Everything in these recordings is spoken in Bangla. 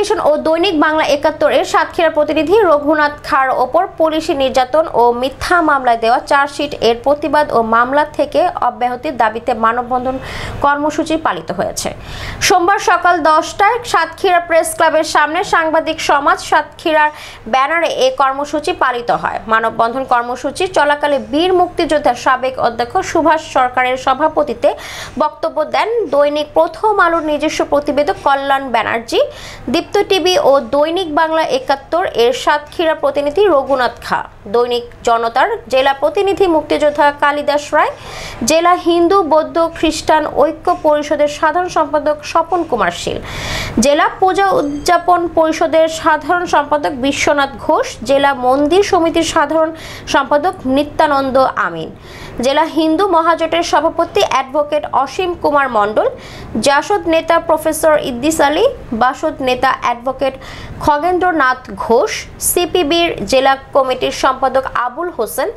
টেলিভিশন ও দৈনিক বাংলা ৭১ এর সাতক্ষীরার প্রতিনিধি রঘুনাথ খাঁর ওপর পুলিশি নির্যাতন ও মিথ্যা মামলায় দেওয়া চার্জশিট এর প্রতিবাদ ও মামলা থেকে অব্যাহতির দাবিতে মানববন্ধন কর্মসূচি পালিত হয়েছে। সোমবার সকাল 10টায় সাতক্ষীরা প্রেস ক্লাবের সামনে সাংবাদিক সমাজ সাতক্ষীরার ব্যানারে এই কর্মসূচি পালিত হয়। মানববন্ধন কর্মসূচি চলাকালে বীর মুক্তিযোদ্ধার সাবেক অধ্যক্ষ সুভাষ সরকারের সভাপতিত্বে বক্তব্য দেন দৈনিক প্রথম আলোর নিজস্ব প্রতিবেদক কল্যাণ ব্যানার্জি, দীপ্ত টিভি ও দৈনিক বাংলা ৭১ এর সাতক্ষীরা প্রতিনিধি রঘুনাথ খাঁ, দৈনিক জনতার জেলা প্রতিনিধি মুক্তিযোদ্ধা কালিদাস রায়, জেলা হিন্দু বৌদ্ধ খ্রিস্টান ঐক্য পরিষদের সাধারণ সম্পাদক স্বপন কুমার শীল, জেলা পূজা উদযাপন পরিষদের সাধারণ সম্পাদক বিশ্বনাথ ঘোষ, জেলা মন্দির সমিতির সাধারণ সম্পাদক নিত্যানন্দ আমিন, জেলা হিন্দু মহাজোটের সভাপতি অ্যাডভোকেট অসীম কুমার মণ্ডল, জাসদ নেতা প্রফেসর ইদ্দিস আলী, বাসদ নেতা অ্যাডভোকেট খগেন্দ্রনাথ ঘোষ, সিপিবির জেলা কমিটির সম্পাদক আবুল হোসেন,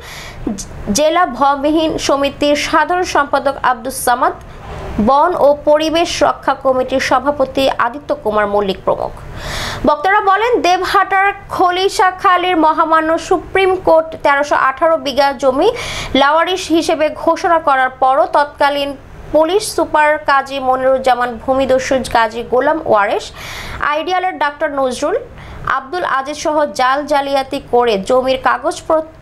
জেলা ভূমিহীন সমিতির সাধারণ সম্পাদক আব্দুস সামাদ, বন ও পরিবেশ রক্ষা কমিটির সভাপতি আদিত্য কুমার মল্লিক প্রমুখ। বক্তারা বলেন, দেবহাটার খলিশাখালীর মহামান্য সুপ্রিম কোর্ট ১৩১৮ বিঘা জমি লাওয়ারিশ হিসেবে ঘোষণা করার পরও তৎকালীন পুলিশ সুপার কাজী মনিরুজ্জামান, ভূমিদস্যু কাজী গোলাম ওয়ারেস, আইডিয়ালের ডাক্তার নজরুল, আব্দুল আজিজ সহ জালিয়াতি করে জমির কাগজপত্র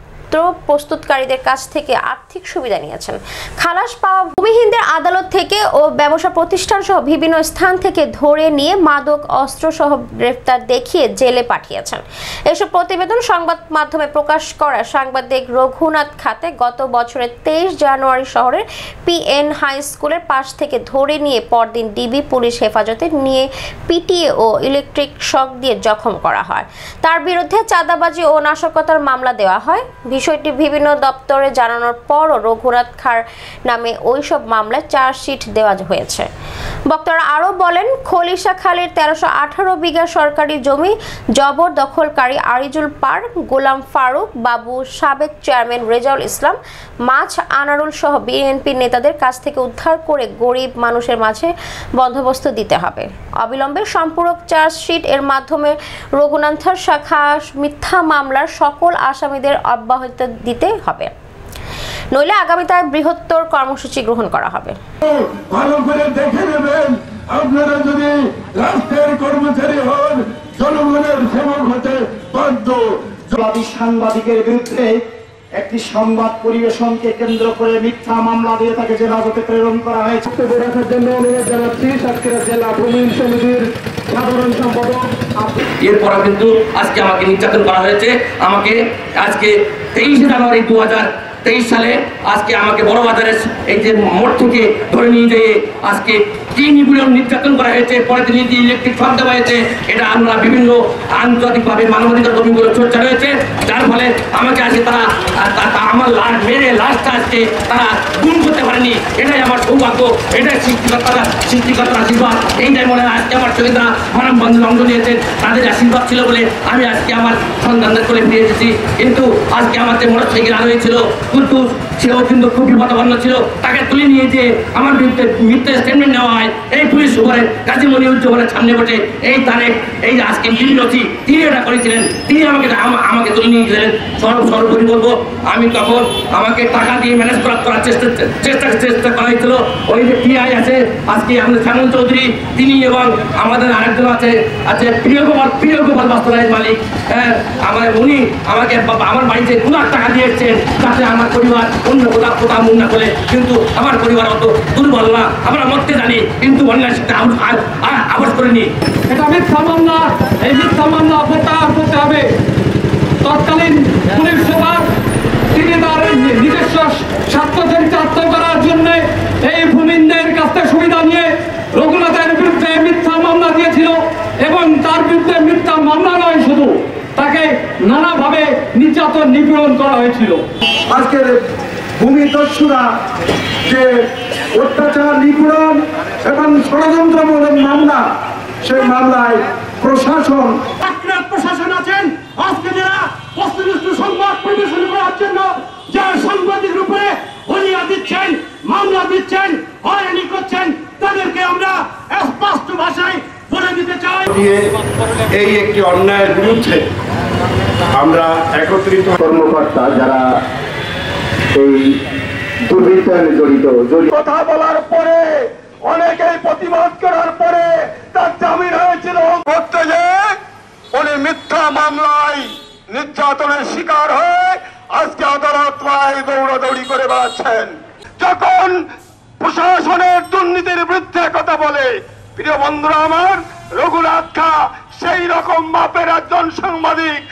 প্রস্তুতকারীদের কাছ থেকে আর্থিক সুবিধা নিয়েছেন। খালাস পাওয়া ভূমিহীনদের আদালত থেকে ও ব্যবসা প্রতিষ্ঠান সহ বিভিন্ন স্থান থেকে ধরে নিয়ে মাদক অস্ত্র সহ গ্রেফতার দেখিয়ে জেলে পাঠিয়েছেন। এসব প্রতিবেদন সংবাদ মাধ্যমে প্রকাশ করা সাংবাদিক রঘুনাথ খাঁতে গত বছরের ২৩ জানুয়ারি শহরের পিএন হাই স্কুলের পাশ থেকে ধরে নিয়ে পরদিন ডিবি পুলিশ হেফাজতে নিয়ে পিটিয়ে ও ইলেকট্রিক শক দিয়ে জখম করা হয়। তার বিরুদ্ধে চাঁদাবাজি ও নাশকতার মামলা দেওয়া হয়। বিষয়টি বিভিন্ন দপ্তরে জানানোর পরও রঘুনাথ খাঁর নামে ওইসব মামলায় চার্জশিট দেওয়া হয়েছে। বক্তারা আরও বলেন, খলিশাখালীর ১৩১৮ বিঘা সরকারি জমি জবরদখলকারী আরিজুল পার, গোলাম ফারুক বাবু, সাবেক চেয়ারম্যান রেজাউল ইসলাম, মাছ আনারুল সহ বিএনপি নেতাদের কাছ থেকে উদ্ধার করে গরিব মানুষের মাঝে বন্দোবস্ত দিতে হবে। অবিলম্বে সম্পূরক চার্জশিট এর মাধ্যমে রঘুনাথের শাখা মিথ্যা মামলার সকল আসামিদের অব্যাহতি দিতে হবে, নইলে আগামীতে বৃহত্তর কর্মসূচি গ্রহণ করা হবে। ভালো করে দেখে নেবেন, আপনারা যদি রাষ্ট্রের কর্মচারী হন, জনগণের সেবক হতে বাধ্য। সাংবাদিকের বিরুদ্ধে একটি সংবাদ পরিবেশনকে কেন্দ্র করে মিথ্যা মামলা দিয়ে তাকে জেলাজতে প্রেরণ করা হয়েছে। রাখার জন্য অনুরোধ জানাচ্ছি সাতক্ষীরা জেলা ভূমিহীন সমিতির সাধারণ সম্পাদক। এরপরে কিন্তু আজকে আমাকে নির্যাতন করা হয়েছে। আমাকে আজকে 23 জানুয়ারি 2023 সালে আজকে আমাকে বড় বাজারের এই যে মোড় থেকে ধরে নিয়ে যেয়ে আজকে কি নিপীড়ন নির্যাতন করা হয়েছে, পরে তিনি যে ইলেকট্রিক শক দেওয়া হয়েছে, এটা আমরা বিভিন্ন আন্তর্জাতিকভাবে মানবাধিকার কর্মীগুলো চর্চা রয়েছে, যার ফলে আমাকে আজকে তারা আমার মেরে লাশটা আজকে তারা গুম করতে পারেনি। এটাই আমার সৌভাগ্য, এটাই সৃষ্টিকর্তার আশীর্বাদ। এইটাই মনে হয় আজকে আমার শহীদরা মানববন্ধন অংশ নিয়েছেন, তাদের আশীর্বাদ ছিল বলে আমি আজকে আমার সন্তানদের করে ফিরে এসেছি। কিন্তু আজকে আমাদের মোটরসাইকেল আরোহী ছিল কুদ্দুস, সেও কিন্তু খুব বিপদাপন্ন ছিল, তাকে তুলে নিয়ে যে আমার বিরুদ্ধে মিথ্যা স্টেটমেন্ট নেওয়া হয়। এই পুলিশ সুপারের কাজী মনিরুজ্জামানের সামনে বসে এই তারেক, এই যে আজকে ডিবিওসি, তিনি এটা করেছিলেন, তিনি আমাকে তুলে নিয়ে গেলেন। সর্বোপরি বলবো, আমি তখন আমাকে টাকা দিয়ে ম্যানেজ করার চেষ্টা করা হয়েছিল। ওই যে পিআই আছে আজকে আমাদের শ্যামল চৌধুরী, তিনি এবং আমাদের আরেকজন আছে প্রিয় গোপাল বাস্তবায়ন মালিক, উনি আমাকে আমার বাড়িতে 2 লাখ টাকা দিয়ে এসছেন যাতে আমার পরিবার অন্য কোথাও মুখ না করে। কিন্তু আমার পরিবার অত দুর্বল না, আমরা মরতে জানি, কিন্তু অন্যায় শিক্ষা আবাস করিনি। এটা মিথ্যা মামলা, এই মিথ্যা মামলা প্রত্যাহার করতে হবে। তৎকালীন পুলিশ সুপার তিনি তার নিজস্ব স্বার্থচরিতার্থ করার জন্য এই ভূমিহীনদের কাছ থেকে সুবিধা নিয়ে রঘুনাথের বিরুদ্ধে মিথ্যা মামলা দিয়েছিল এবং তার বিরুদ্ধে মিথ্যা মামলা নয়, শুধু তাকে নানাভাবে নির্যাতন নিপীড়ন করা হয়েছিল। আজকের ভূমিদস্যুরা যে অত্যাচার, নিপীড়ন এবং ষড়যন্ত্রমূলক মামলা, সেই মামলায় প্রশাসন আছেন আজকে যারা বস্তুনিষ্ঠ সংবাদ পরিবেশন করার জন্য যারা সাংবাদিকের উপরে হলিয়া দিচ্ছেন, মামলা দিচ্ছেন, হয়রানি করছেন, তাদেরকে আমরা স্পষ্ট ভাষায় বলে দিতে চাই। দিয়ে এই একটি অন্যায়ের বিরুদ্ধে আমরা একত্রিত কর্মকর্তা যারা এই দুর্বৃত্তায়নে জড়িত কথা বলার পরে অনেকেই প্রতিবাদ করার পরে তার জামিন হয়েছিল। করতে যে উনি মিথ্যা মামলায় নির্যাতনের শিকার হয়ে আজকে আদালত পায় দৌড়াদৌড়ি করে বেড়াচ্ছেন। যখন প্রশাসনের দুর্নীতির বিরুদ্ধে কথা বলে, প্রিয় বন্ধুরা আমার, রঘুনাথ খা সেই রকম মাপের একজন সাংবাদিক।